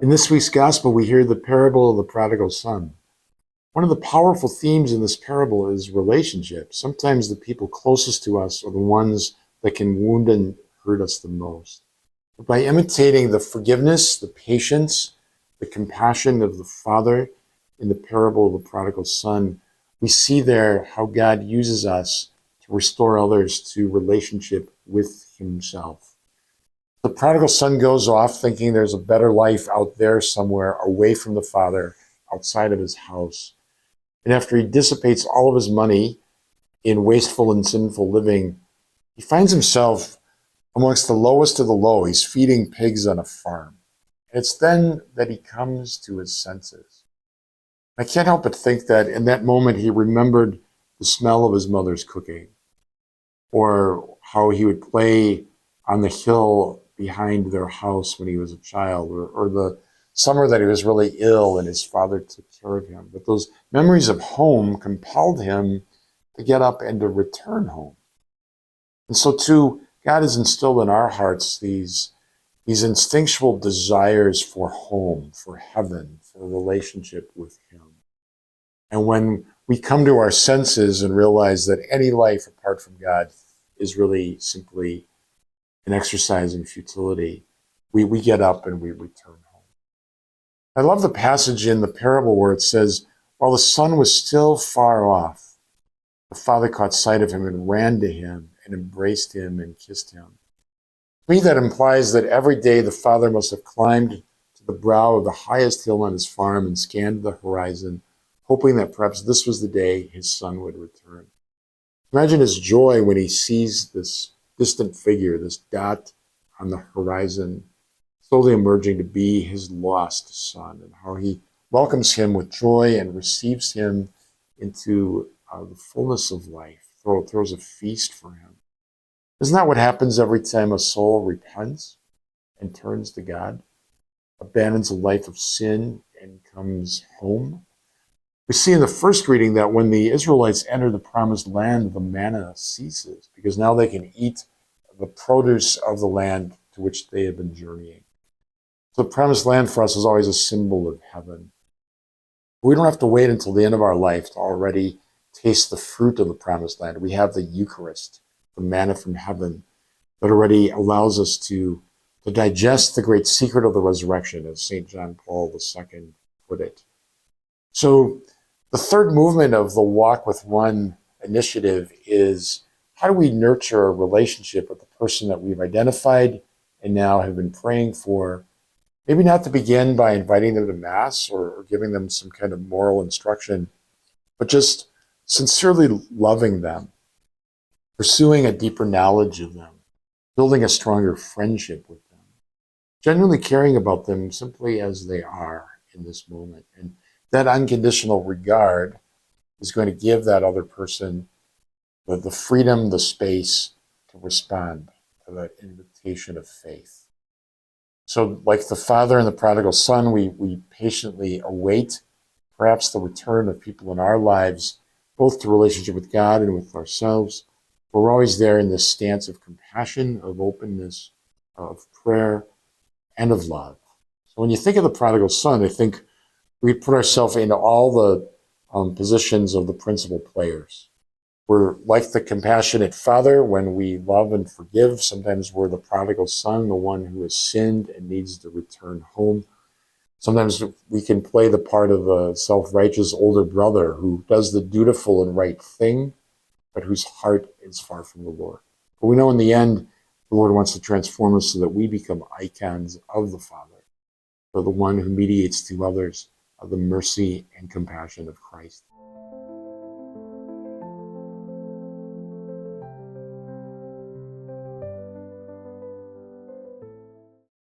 In this week's gospel, we hear the parable of the prodigal son. One of the powerful themes in this parable is relationship. Sometimes the people closest to us are the ones that can wound and hurt us the most. But by imitating the forgiveness, the patience, the compassion of the Father in the parable of the prodigal son, we see there how God uses us to restore others to relationship with himself. The prodigal son goes off thinking there's a better life out there somewhere away from the Father, outside of his house. And after he dissipates all of his money in wasteful and sinful living, he finds himself amongst the lowest of the low. He's feeding pigs on a farm. And it's then that he comes to his senses. I can't help but think that in that moment he remembered the smell of his mother's cooking, or how he would play on the hill behind their house when he was a child, or the summer that he was really ill and his father took care of him. But those memories of home compelled him to get up and to return home. And so too, God has instilled in our hearts these instinctual desires for home, for heaven, for a relationship with him. And when we come to our senses and realize that any life apart from God is really simply an exercise in futility, we get up and we return home. I love the passage in the parable where it says, while the son was still far off, the father caught sight of him and ran to him and embraced him and kissed him. To me, that implies that every day the father must have climbed to the brow of the highest hill on his farm and scanned the horizon, hoping that perhaps this was the day his son would return. Imagine his joy when he sees this distant figure, this dot on the horizon, slowly emerging to be his lost son, and how he welcomes him with joy and receives him into the fullness of life, throws a feast for him. Isn't that what happens every time a soul repents and turns to God, abandons a life of sin and comes home? We see in the first reading that when the Israelites enter the promised land, the manna ceases, because now they can eat the produce of the land to which they have been journeying. So the promised land for us is always a symbol of heaven. We don't have to wait until the end of our life to already taste the fruit of the promised land. We have the Eucharist, the manna from heaven, that already allows us to digest the great secret of the resurrection, as St. John Paul II put it. So the third movement of the Walk with One initiative is, how do we nurture a relationship with the person that we've identified and now have been praying for? Maybe not to begin by inviting them to Mass or giving them some kind of moral instruction, but just sincerely loving them, pursuing a deeper knowledge of them, building a stronger friendship with them, genuinely caring about them simply as they are in this moment. And that unconditional regard is going to give that other person the freedom, the space to respond to that invitation of faith. So like the father and the prodigal son, we patiently await perhaps the return of people in our lives, both to relationship with God and with ourselves. But we're always there in this stance of compassion, of openness, of prayer, and of love. So when you think of the prodigal son, I think we put ourselves into all the positions of the principal players. We're like the compassionate father when we love and forgive. Sometimes we're the prodigal son, the one who has sinned and needs to return home. Sometimes we can play the part of a self-righteous older brother who does the dutiful and right thing, but whose heart is far from the Lord. But we know in the end, the Lord wants to transform us so that we become icons of the Father, for the one who mediates to others of the mercy and compassion of Christ.